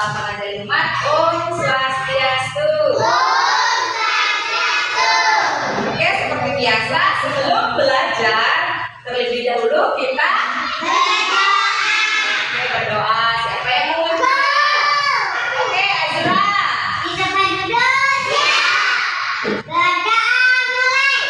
Salam pengajar Iman. Om Swastiastu. Oke, seperti biasa sebelum belajar terlebih dahulu kita berdoa. Siapa yang mau berdoa? Oke, Azra. Kita berdoa. Bacaan mulai.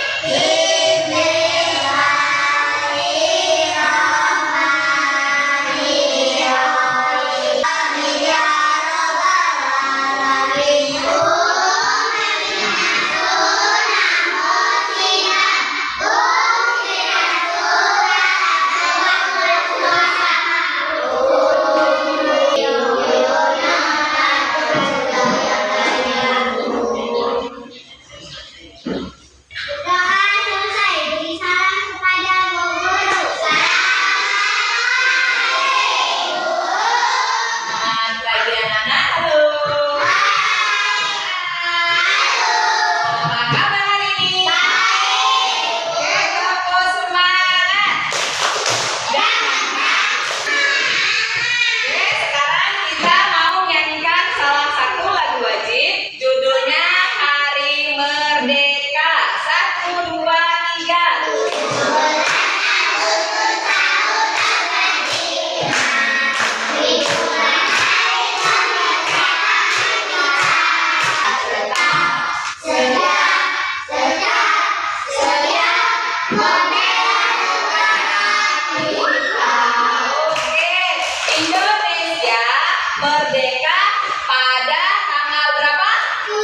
Merdeka pada tanggal berapa? 17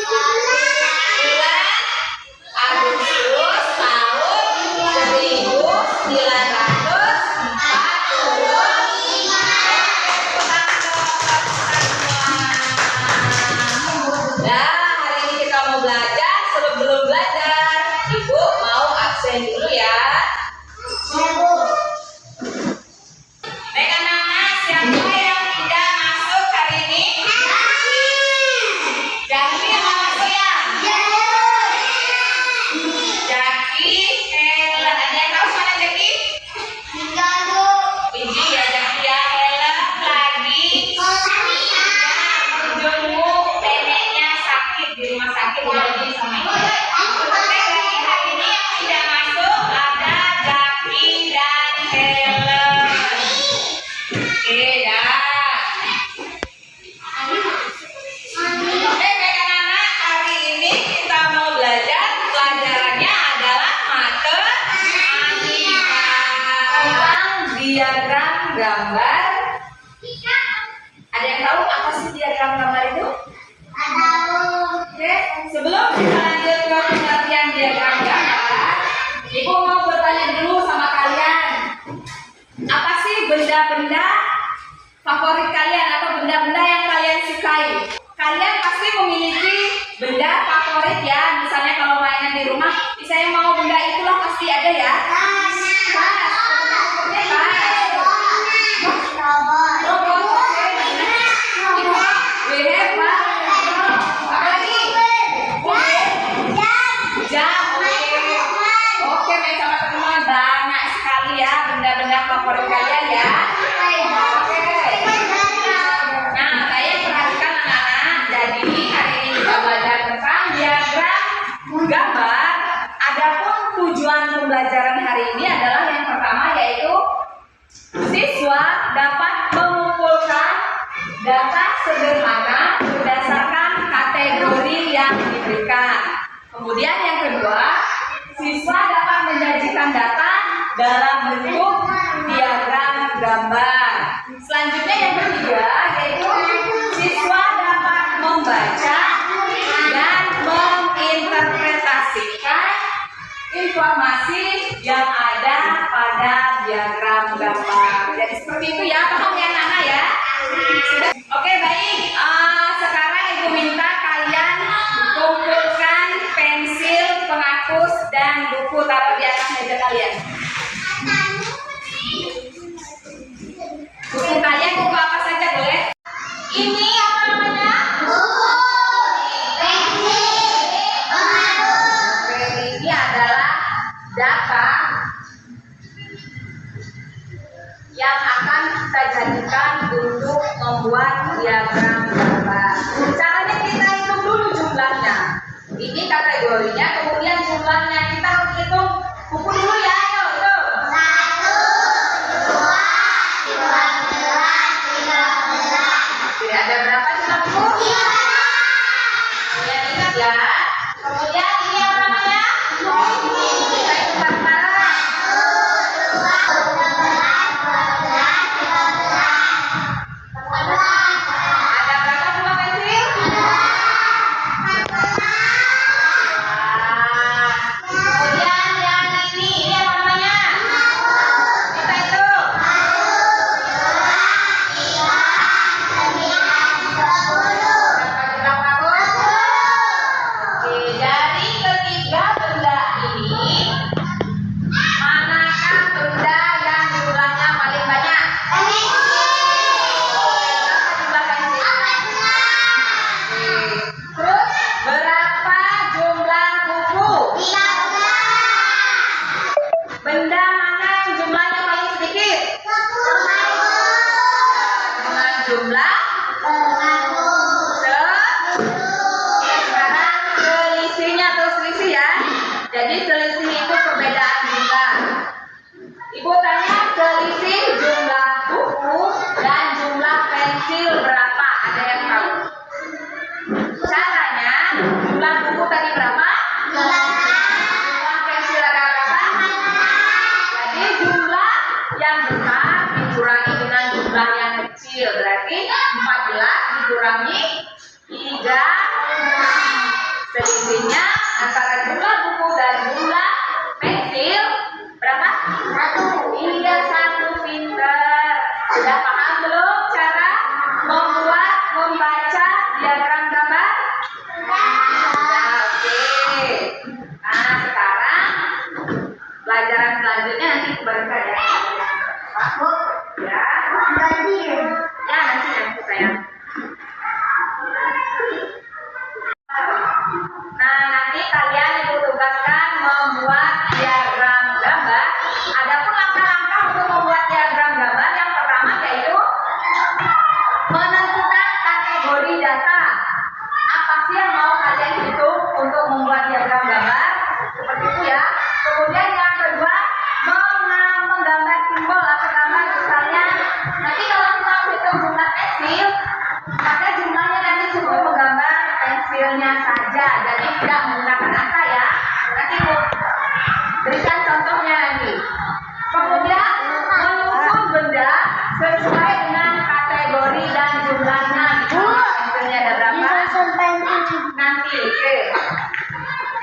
Agustus tahun 1945. Nah, hari ini kita mau belajar. Sebelum belajar, Ibu mau absen dulu ya. Baik anak-anak, siapa yang tidak masuk hari ini? Jaki masuk ya? Jaki, Helen. Ada yang tahu mana Jaki? Biji ya Jaki ya. Helen lagi jenguk neneknya sakit di rumah sakit lagi sama ibu. Oke, Jaki hari ini yang tidak masuk ada Jaki dan Helen. Oke, dah. Oke, baik anak-anak, hari ini kita mau belajar. Pelajarannya adalah matematika. Diagram gambar. Ada yang tahu apa sih diagram gambar itu? Oke, sebelum kita lanjut ke pengertian diagram gambar, Ibu mau bertanya dulu sama kalian. Apa sih benda-benda favorit kalian atau benda-benda yang kalian sukai? Kalian pasti memiliki benda favorit ya. Misalnya kalau mainan di rumah, misalnya mau benda itulah pasti ada ya. Robot, oke. Apa lagi? Jam, oke, main sama teman banyak sekali ya benda-benda favorit kalian ya. Nah, kalian perhatikan anak-anak. Jadi hari ini kita belajar tentang diagram gambar. Adapun tujuan pembelajaran hari ini adalah yang pertama yaitu siswa dapat mengumpulkan data sederhana berdasarkan kategori yang diberikan. Kemudian yang kedua, siswa dapat menyajikan data dalam bentuk diagram gambar. Selanjutnya yang ketiga yaitu siswa dapat membaca dan menginterpretasikan informasi yang ada pada diagram gambar. Jadi seperti itu ya, paham ya anak-anak ya? Oke, baik. Sekarang Ibu minta kalian kumpulkan pensil, penghapus, dan buku, taruh di atas meja kalian. Buku kalian buku apa saja boleh? Ini apa namanya? Ini adalah data yang akan kita jadikan untuk membuat diagram gambar. buku? Ya, ingat ya. Kemudian ini apa namanya? Kita hitung bareng-bareng. Ada berapa jumlah pensil? Kemudian yang ini apa namanya? Kita hitung. Berapa jumlah paku? Oke, dari ketiga benda ini, manakah benda yang jumlahnya paling banyak? Berapa jumlah pensil? Terus berapa jumlah buku? Benda mana yang jumlahnya paling sedikit? Dengan jumlah sekarang selisihnya atau selisih ya. Jadi selisih itu perbedaan jumlah. Ibu tanya selisih jumlah buku dan jumlah pensil berapa? Ada yang tahu? Caranya jumlah buku tadi berapa? Jumlah pensil ada berapa? Jadi jumlah yang besar dikurangi dengan jumlah yang kecil. Berarti 14 dikurangi 3. Selisihnya antara jumlah buku dan jumlah pensil berapa? 1. Iya, 1. Pinter. Sudah paham belum cara membaca diagram gambar? Sudah, oke. Nah, sekarang pelajaran selanjutnya nanti kebagikan ya. Ya. Ya, nanti sayang. Nah, nanti kalian ibu tugaskan membuat diagram gambar. Adapun langkah-langkah untuk membuat diagram gambar yang pertama yaitu menentukan kategori data. Apa sih yang mau kalian hitung untuk membuat diagram gambar? Seperti itu ya. Kemudian yang kedua, menggambar simbol atau gambar misalnya. Nanti kalau kita hitung jumlah pensil, maka jumlahnya nanti cukup menggambar pensilnya saja. Jadi tidak menggunakan angka ya. Nanti Bu berikan contohnya nanti. Kemudian menyusun benda sesuai dengan kategori dan jumlahnya. Pensilnya ada berapa? Nanti. Oke.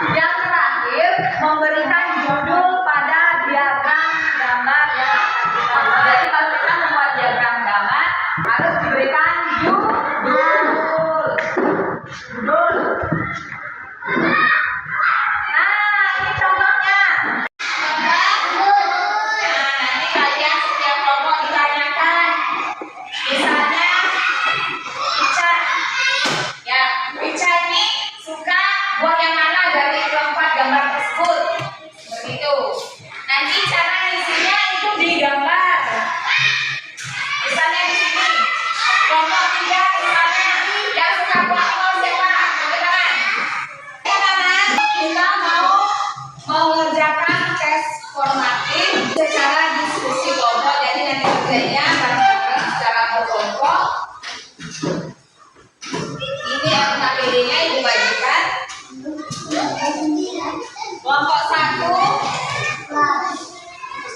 Yang terakhir, memberikan judul pada diagram gambar yang akan kita buat. Jadi kalau kita membuat diagram gambar harus diberikan judul. Nah, ini contohnya. Nanti kalian setiap kelompok ditanyakan. Misalnya Ica. Ya, Ica ini suka buat yang mana dari keempat gambar tersebut. Begitu. Nanti cara isinya itu digambar. Misalnya di sini kelompok 3 misalnya yang suka buat nol siapa? Tangan. Tangan. Kita mau mengerjakan tes formatif secara diskusi kelompok. Jadi nanti kerjanya bareng-bareng secara berkelompok. Ini APD-nya ibu bagikan. Kelompok 1.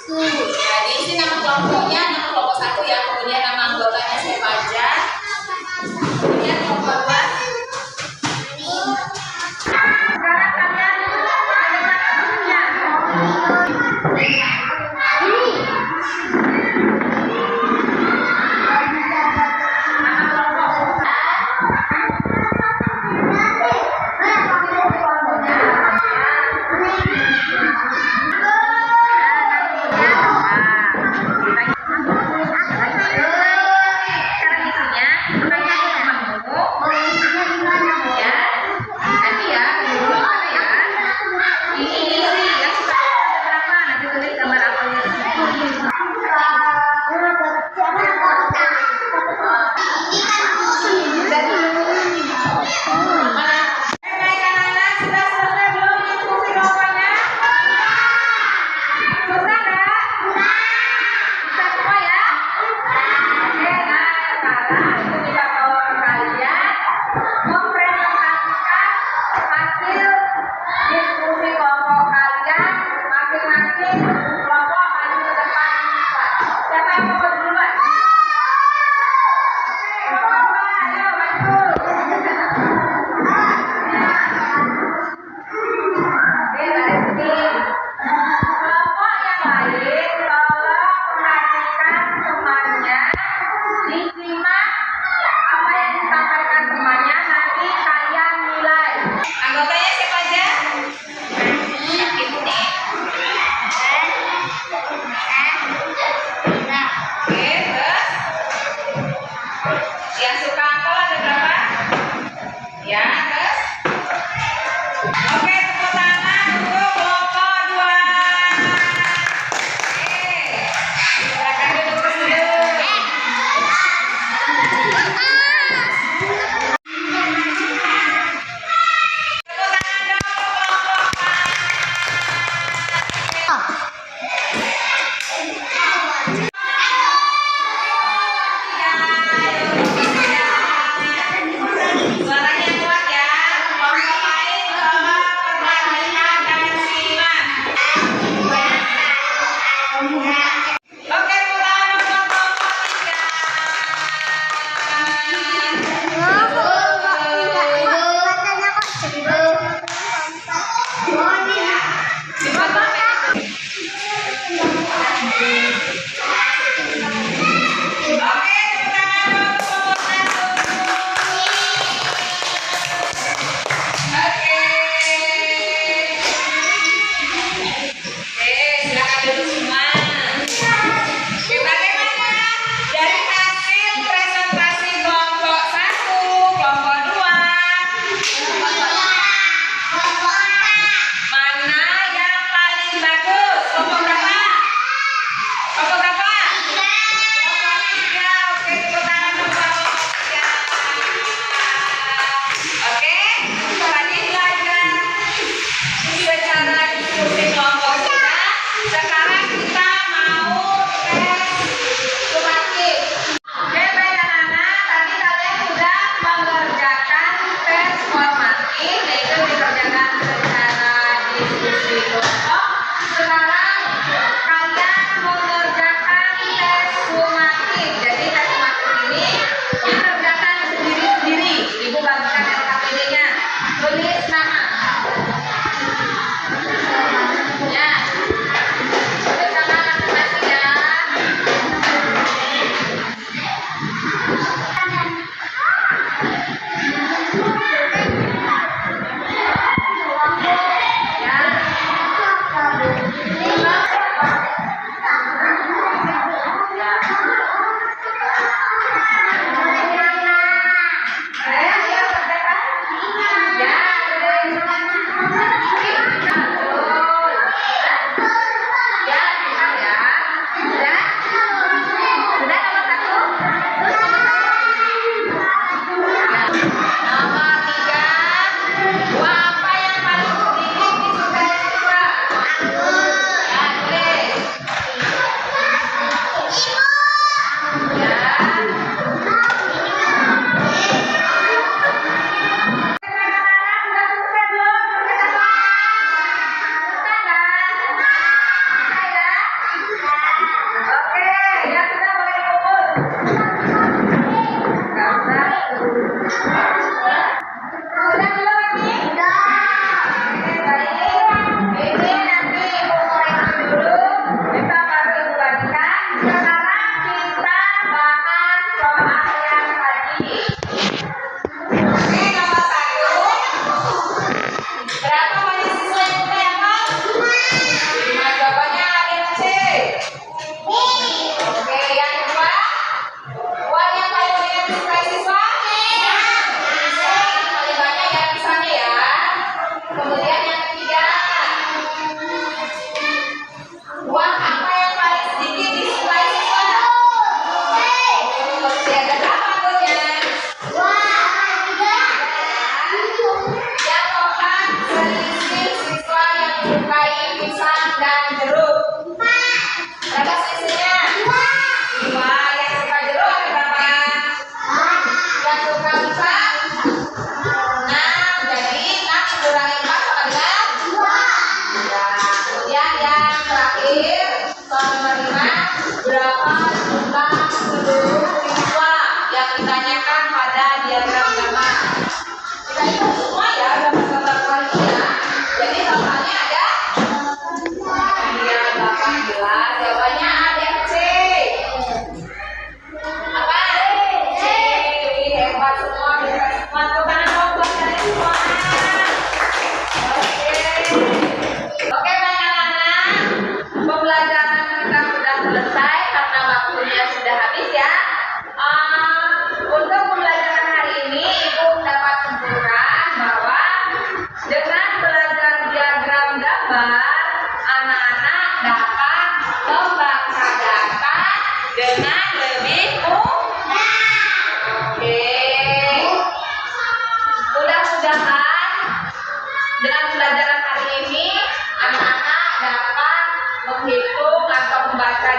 Jadi ini nama kelompoknya, nama kelompok 1 ya. Kemudian nama anggotanya siapa aja. Kemudian kelompok 2. Sekarang kalian ada bukunya. Nama kelompok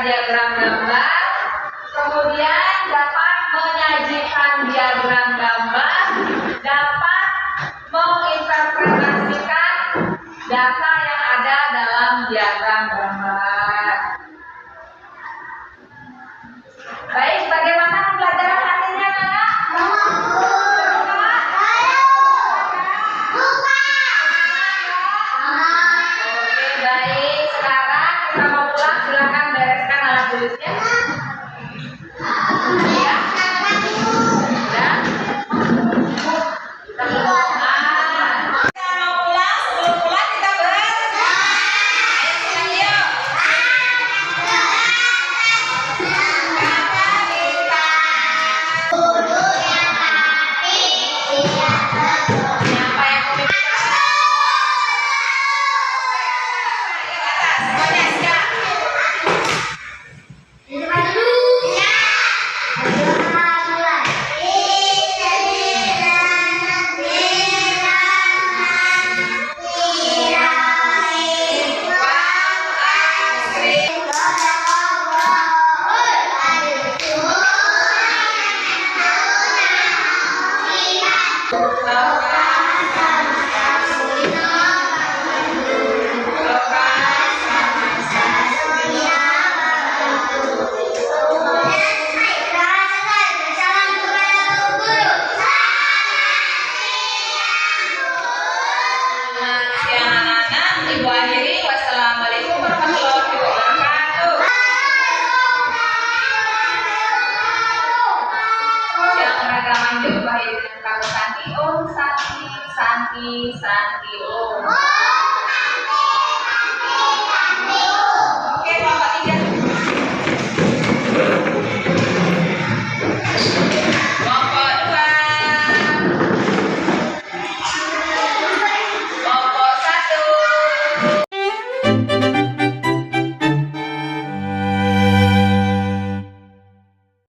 diagram gambar, kemudian dapat menyajikan diagram gambar, dapat menginterpretasikan data yang ada dalam diagram gambar. Baik, bagaimana pembelajaran hari ini anak-anak? Seru nggak? Oke, baik. Sekarang kita mau pulang, silakan bereskan alat tulisnya. Ya? Sudah? Kita belum. Kita mau pulang, sebelum pulang kita beres. Ayo pulang yuk. Siapa yang mau bicara? Ayo atas, semuanya siap. Ibu akhiri, wassalamualaikum warahmatullahi wabarakatuh. Yang mereka lanjut, Ibu akhiri dengan Kak Santi Om, Santi, Santi, Santi Om.